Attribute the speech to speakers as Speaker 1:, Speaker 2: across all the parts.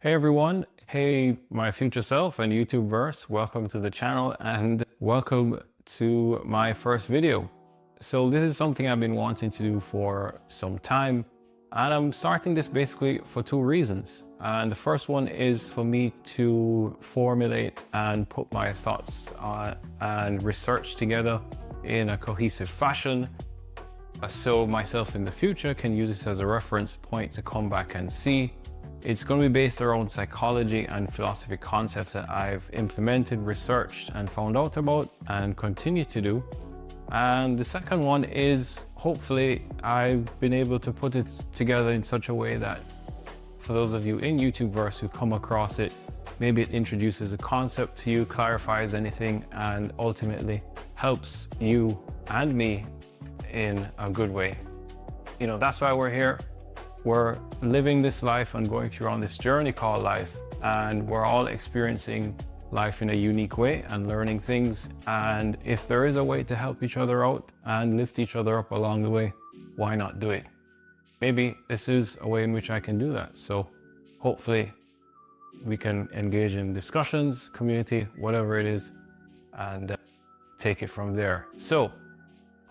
Speaker 1: Hey everyone, hey my future self and YouTubeverse, welcome to the channel and welcome to my first video. So this is something I've been wanting to do for some time, and I'm starting this basically for two reasons. And the first one is for me to formulate and put my thoughts and research together in a cohesive fashion, so myself in the future can use this as a reference point to come back and see. It's going to be based around psychology and philosophy concepts that I've implemented, researched, and found out about and continue to do. And the second one is hopefully I've been able to put it together in such a way that for those of you in YouTubeverse who come across it, maybe it introduces a concept to you, clarifies anything, and ultimately helps you and me in a good way. You know, that's why we're here. We're living this life and going through on this journey called life, and we're all experiencing life in a unique way and learning things. And if there is a way to help each other out and lift each other up along the way, why not do it? Maybe this is a way in which I can do that. So hopefully we can engage in discussions, community, whatever it is, and take it from there. So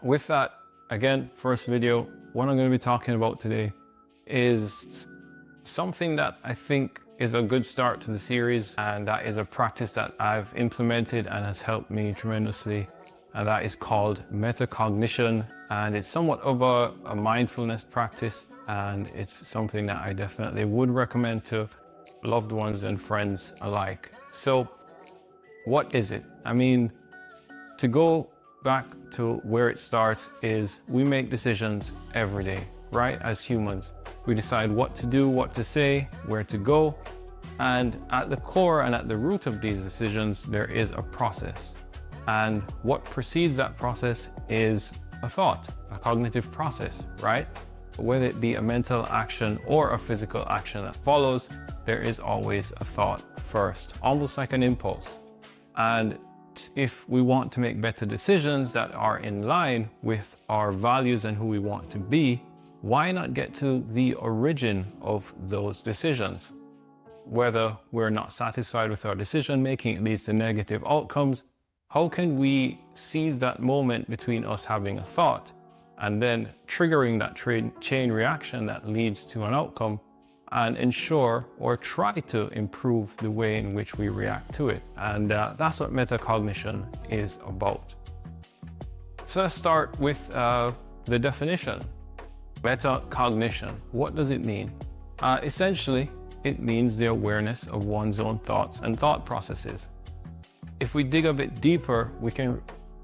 Speaker 1: with that, again, first video, what I'm going to be talking about today is something that I think is a good start to the series, and that is a practice that I've implemented and has helped me tremendously, and that is called metacognition. And it's somewhat of a mindfulness practice, and it's something that I definitely would recommend to loved ones and friends alike. So what is it? I mean, to go back to where it starts is we make decisions every day, right? As humans, we decide what to do, what to say, where to go. And at the core and at the root of these decisions, there is a process. And what precedes that process is a thought, a cognitive process, right? Whether it be a mental action or a physical action that follows, there is always a thought first, almost like an impulse. And if we want to make better decisions that are in line with our values and who we want to be, why not get to the origin of those decisions? Whether we're not satisfied with our decision making, it leads to negative outcomes. How can we seize that moment between us having a thought and then triggering that chain reaction that leads to an outcome, and ensure or try to improve the way in which we react to it? And that's what metacognition is about. So let's start with the definition. Metacognition, what does it mean? Essentially, it means the awareness of one's own thoughts and thought processes. If we dig a bit deeper, we can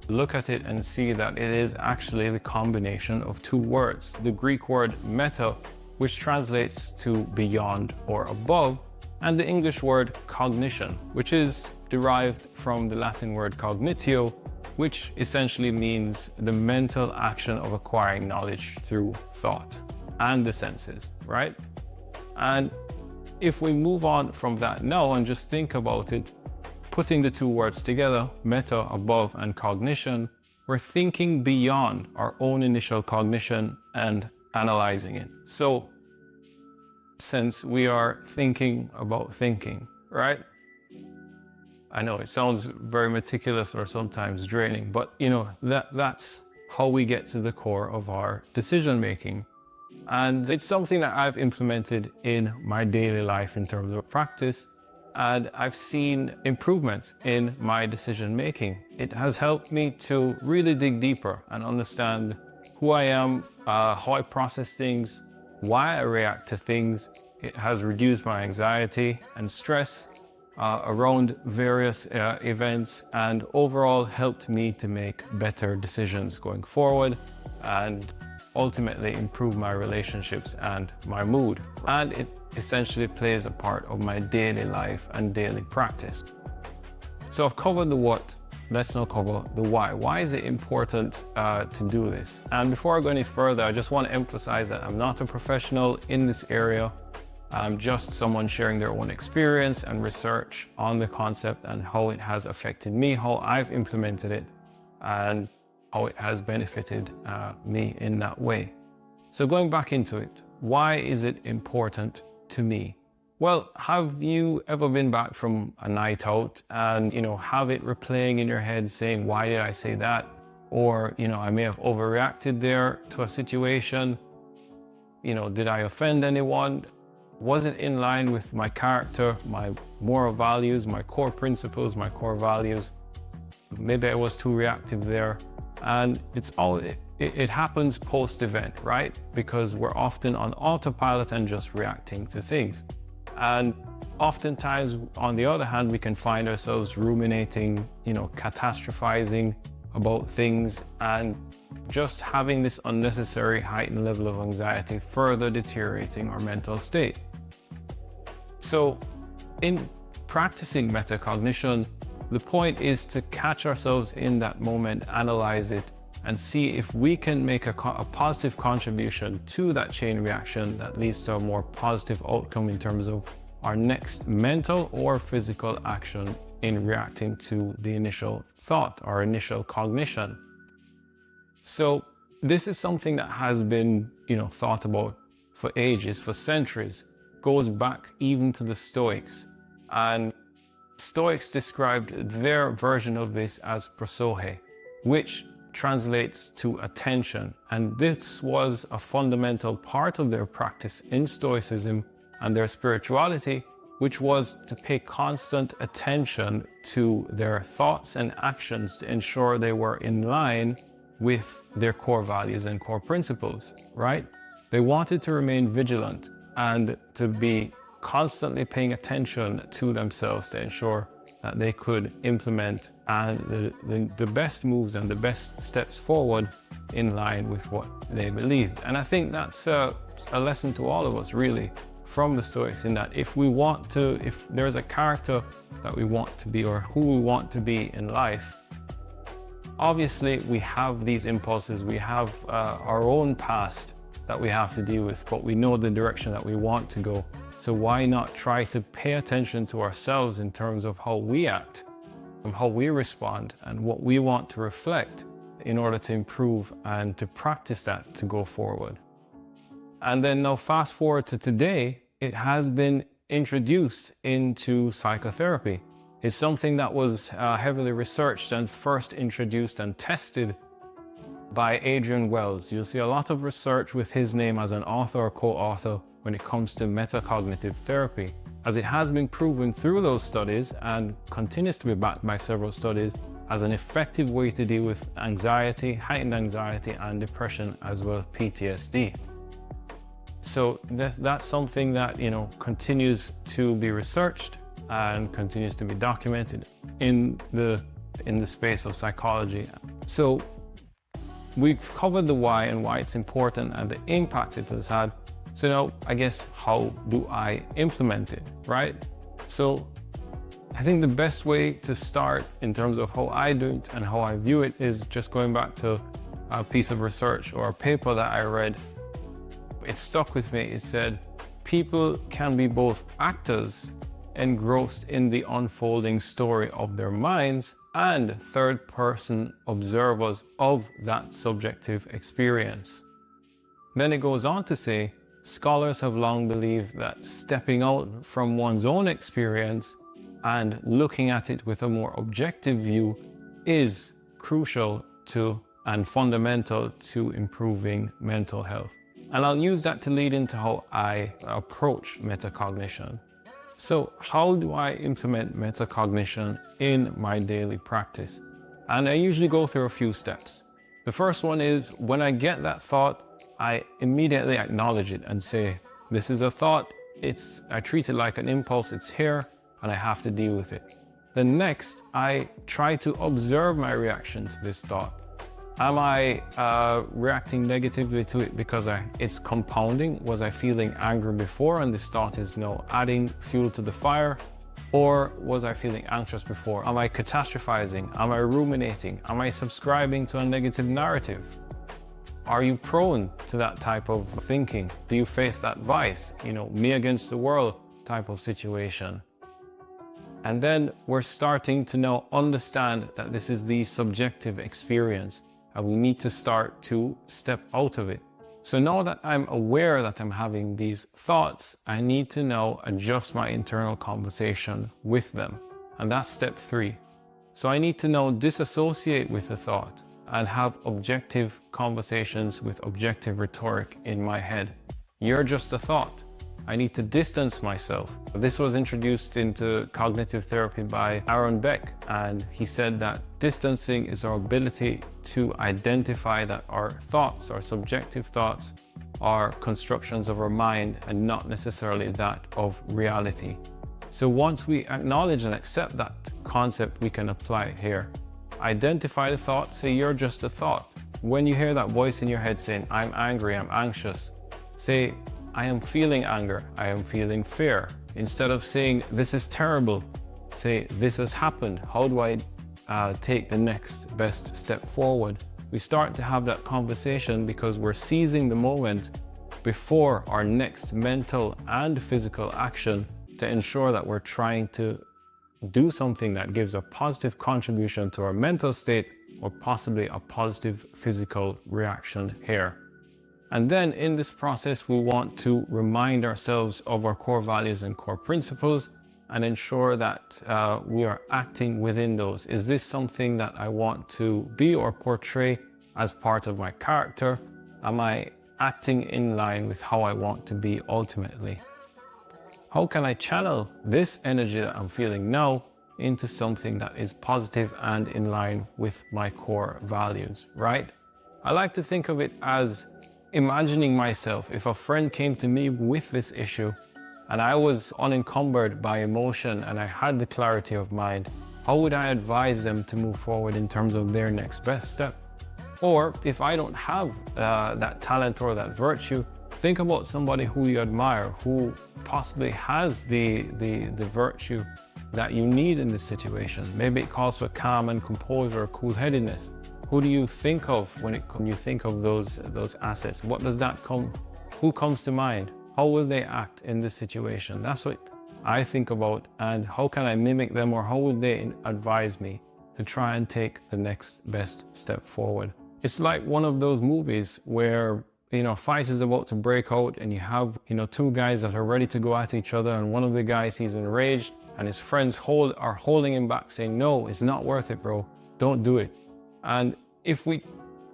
Speaker 1: look at it and see that it is actually the combination of two words. The Greek word meta, which translates to beyond or above, and the English word cognition, which is derived from the Latin word cognitio, which essentially means the mental action of acquiring knowledge through thought and the senses, right? And if we move on from that now and just think about it, putting the two words together, meta, above, and cognition, we're thinking beyond our own initial cognition and analyzing it. So since we are thinking about thinking, right? I know it sounds very meticulous or sometimes draining, but you know, that's how we get to the core of our decision making. And it's something that I've implemented in my daily life in terms of practice, and I've seen improvements in my decision making. It has helped me to really dig deeper and understand who I am, how I process things, why I react to things. It has reduced my anxiety and stress around various events, and overall helped me to make better decisions going forward and ultimately improve my relationships and my mood. And it essentially plays a part of my daily life and daily practice. So I've covered the what, let's now cover the why. Why is it important to do this? And before I go any further, I just want to emphasize that I'm not a professional in this area. I'm just someone sharing their own experience and research on the concept and how it has affected me, how I've implemented it, and how it has benefited me in that way. So going back into it, why is it important to me? Well, have you ever been back from a night out and, have it replaying in your head saying, why did I say that? Or, I may have overreacted there to a situation. Did I offend anyone? Was it in line with my character, my moral values, my core principles, my core values? Maybe I was too reactive there. And it happens post-event, right? Because we're often on autopilot and just reacting to things. And oftentimes, on the other hand, we can find ourselves ruminating, catastrophizing about things and just having this unnecessary heightened level of anxiety, further deteriorating our mental state. So in practicing metacognition, the point is to catch ourselves in that moment, analyze it, and see if we can make a positive contribution to that chain reaction that leads to a more positive outcome in terms of our next mental or physical action in reacting to the initial thought or initial cognition. So this is something that has been, thought about for ages, for centuries, goes back even to the Stoics. And Stoics described their version of this as prosohe, which translates to attention. And this was a fundamental part of their practice in Stoicism and their spirituality, which was to pay constant attention to their thoughts and actions to ensure they were in line with their core values and core principles, right? They wanted to remain vigilant and to be constantly paying attention to themselves to ensure that they could implement the best moves and the best steps forward in line with what they believed. And I think that's a lesson to all of us, really, from the Stoics, in that if there's a character that we want to be or who we want to be in life, obviously we have these impulses, we have our own past that we have to deal with, but we know the direction that we want to go. So why not try to pay attention to ourselves in terms of how we act and how we respond and what we want to reflect in order to improve and to practice that to go forward. And then now fast forward to today, it has been introduced into psychotherapy. It's something that was heavily researched and first introduced and tested by Adrian Wells. You'll see a lot of research with his name as an author or co-author when it comes to metacognitive therapy, as it has been proven through those studies and continues to be backed by several studies as an effective way to deal with anxiety, heightened anxiety, and depression, as well as PTSD. So that's something that, continues to be researched and continues to be documented in the space of psychology. So we've covered the why and why it's important and the impact it has had. So now, I guess, how do I implement it, right? So I think the best way to start in terms of how I do it and how I view it is just going back to a piece of research or a paper that I read. It stuck with me. It said, people can be both actors engrossed in the unfolding story of their minds and third-person observers of that subjective experience. Then it goes on to say, scholars have long believed that stepping out from one's own experience and looking at it with a more objective view is crucial to and fundamental to improving mental health. And I'll use that to lead into how I approach metacognition. So how do I implement metacognition in my daily practice? And I usually go through a few steps. The first one is when I get that thought, I immediately acknowledge it and say, this is a thought, I treat it like an impulse, it's here, and I have to deal with it. Then next, I try to observe my reaction to this thought. Am I reacting negatively to it because it's compounding? Was I feeling anger before and this thought is now adding fuel to the fire? Or was I feeling anxious before? Am I catastrophizing? Am I ruminating? Am I subscribing to a negative narrative? Are you prone to that type of thinking? Do you face that vice, me against the world type of situation? And then we're starting to now understand that this is the subjective experience and we need to start to step out of it. So now that I'm aware that I'm having these thoughts, I need to now adjust my internal conversation with them. And that's step 3. So I need to now disassociate with the thought and have objective conversations with objective rhetoric in my head. You're just a thought. I need to distance myself. This was introduced into cognitive therapy by Aaron Beck, and he said that distancing is our ability to identify that our thoughts, our subjective thoughts, are constructions of our mind and not necessarily that of reality. So once we acknowledge and accept that concept, we can apply it here. Identify the thought, say you're just a thought. When you hear that voice in your head saying, I'm angry, I'm anxious, say, I am feeling anger, I am feeling fear. Instead of saying, this is terrible, say, this has happened. How do I take the next best step forward? We start to have that conversation because we're seizing the moment before our next mental and physical action to ensure that we're trying to do something that gives a positive contribution to our mental state or possibly a positive physical reaction here. And then in this process, we want to remind ourselves of our core values and core principles and ensure that we are acting within those. Is this something that I want to be or portray as part of my character? Am I acting in line with how I want to be ultimately? How can I channel this energy that I'm feeling now into something that is positive and in line with my core values, right? I like to think of it as imagining myself, if a friend came to me with this issue and I was unencumbered by emotion and I had the clarity of mind, how would I advise them to move forward in terms of their next best step? Or if I don't have that talent or that virtue, think about somebody who you admire, who possibly has the virtue that you need in this situation. Maybe it calls for calm and composure or cool-headedness. Who do you think of when you think of those assets? What does that who comes to mind? How will they act in this situation? That's what I think about, and how can I mimic them, or how would they advise me to try and take the next best step forward? It's like one of those movies where, a fight is about to break out and you have, two guys that are ready to go at each other, and one of the guys, he's enraged and his friends are holding him back saying, no, it's not worth it, bro. Don't do it. And if we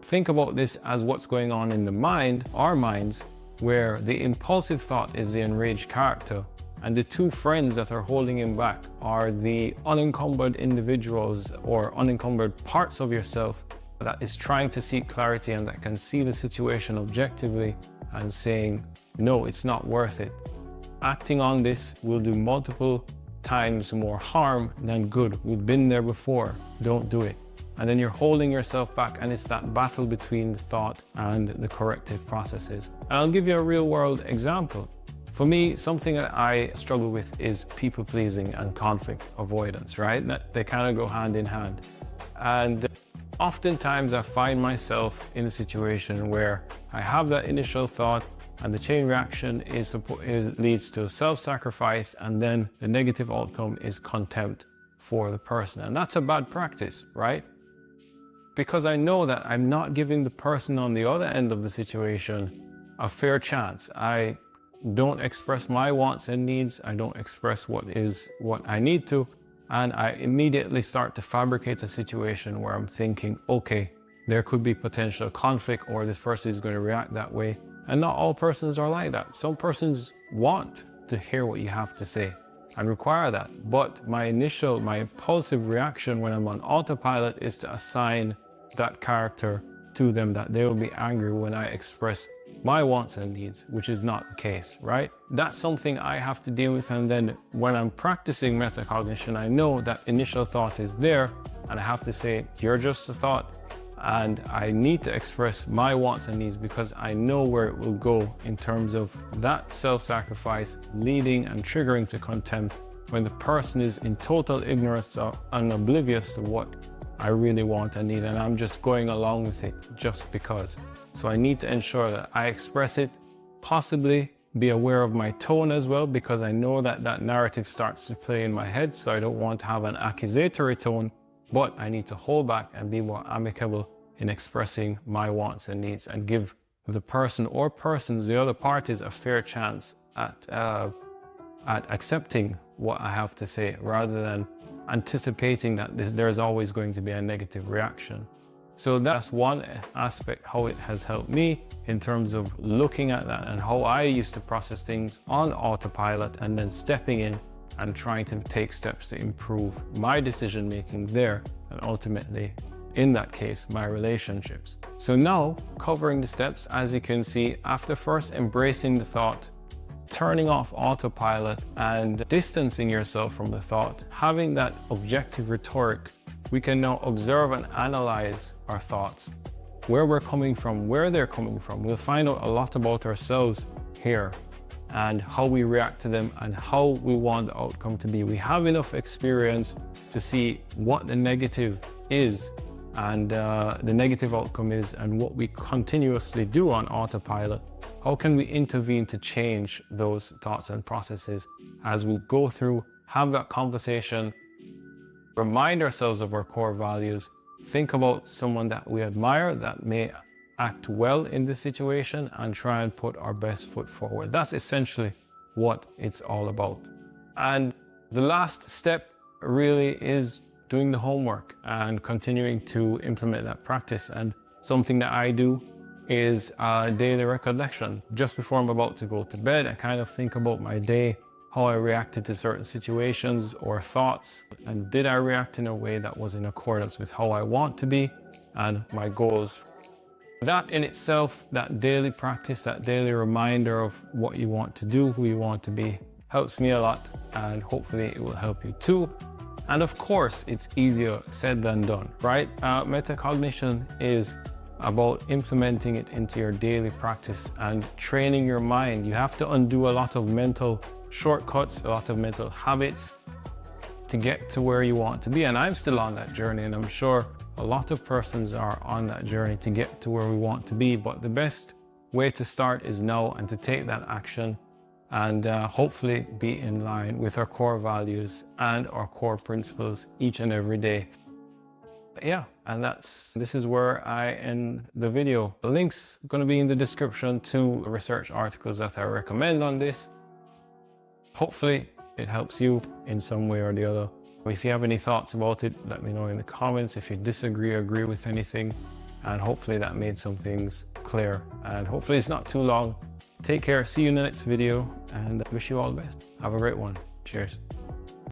Speaker 1: think about this as what's going on in the mind, our minds, where the impulsive thought is the enraged character and the two friends that are holding him back are the unencumbered individuals or unencumbered parts of yourself that is trying to seek clarity and that can see the situation objectively and saying, no, it's not worth it. Acting on this will do multiple times more harm than good. We've been there before. Don't do it. And then you're holding yourself back, and it's that battle between the thought and the corrective processes. And I'll give you a real world example. For me, something that I struggle with is people pleasing and conflict avoidance, right? They kind of go hand in hand. And oftentimes I find myself in a situation where I have that initial thought and the chain reaction leads to self-sacrifice, and then the negative outcome is contempt for the person. And that's a bad practice, right? Because I know that I'm not giving the person on the other end of the situation a fair chance. I don't express my wants and needs. I don't express what I need to. And I immediately start to fabricate a situation where I'm thinking, okay, there could be potential conflict, or this person is going to react that way. And not all persons are like that. Some persons want to hear what you have to say and require that. But my impulsive reaction when I'm on autopilot is to assign that character to them, that they will be angry when I express my wants and needs, which is not the case, right? That's something I have to deal with. And then when I'm practicing metacognition, I know that initial thought is there and I have to say, you're just a thought. And I need to express my wants and needs because I know where it will go in terms of that self-sacrifice leading and triggering to contempt when the person is in total ignorance and oblivious to what I really want and need, and I'm just going along with it just because. So I need to ensure that I express it, possibly be aware of my tone as well, because I know that that narrative starts to play in my head, so I don't want to have an accusatory tone, but I need to hold back and be more amicable in expressing my wants and needs and give the person or persons, the other parties, a fair chance at accepting what I have to say, rather than anticipating that there's always going to be a negative reaction. So that's one aspect how it has helped me in terms of looking at that and how I used to process things on autopilot, and then stepping in and trying to take steps to improve my decision making there, and ultimately, in that case, my relationships. So now, covering the steps, as you can see, after first embracing the thought, turning off autopilot and distancing yourself from the thought, having that objective rhetoric, we can now observe and analyze our thoughts, where we're coming from, where they're coming from. We'll find out a lot about ourselves here and how we react to them and how we want the outcome to be. We have enough experience to see what the negative is and the negative outcome is, and what we continuously do on autopilot. How can we intervene to change those thoughts and processes as we go through, have that conversation, remind ourselves of our core values, think about someone that we admire that may act well in this situation, and try and put our best foot forward. That's essentially what it's all about. And the last step really is doing the homework and continuing to implement that practice. And something that I do is a daily recollection. Just before I'm about to go to bed, I kind of think about my day, how I reacted to certain situations or thoughts, and did I react in a way that was in accordance with how I want to be and my goals. That in itself, that daily practice, that daily reminder of what you want to do, who you want to be, helps me a lot, and hopefully it will help you too. And of course, it's easier said than done, right? Metacognition is about implementing it into your daily practice and training your mind. You have to undo a lot of mental shortcuts, a lot of mental habits to get to where you want to be. And I'm still on that journey, and I'm sure a lot of persons are on that journey to get to where we want to be. But the best way to start is now, and to take that action and hopefully be in line with our core values and our core principles each and every day. Yeah, and this is where I end the video. The link's going to be in the description to research articles that I recommend on this. Hopefully it helps you in some way or the other. If you have any thoughts about it, let me know in the comments. If you disagree or agree with anything, and hopefully that made some things clear, and hopefully it's not too long. Take care, see you in the next video, and wish you all the best. Have a great one. Cheers.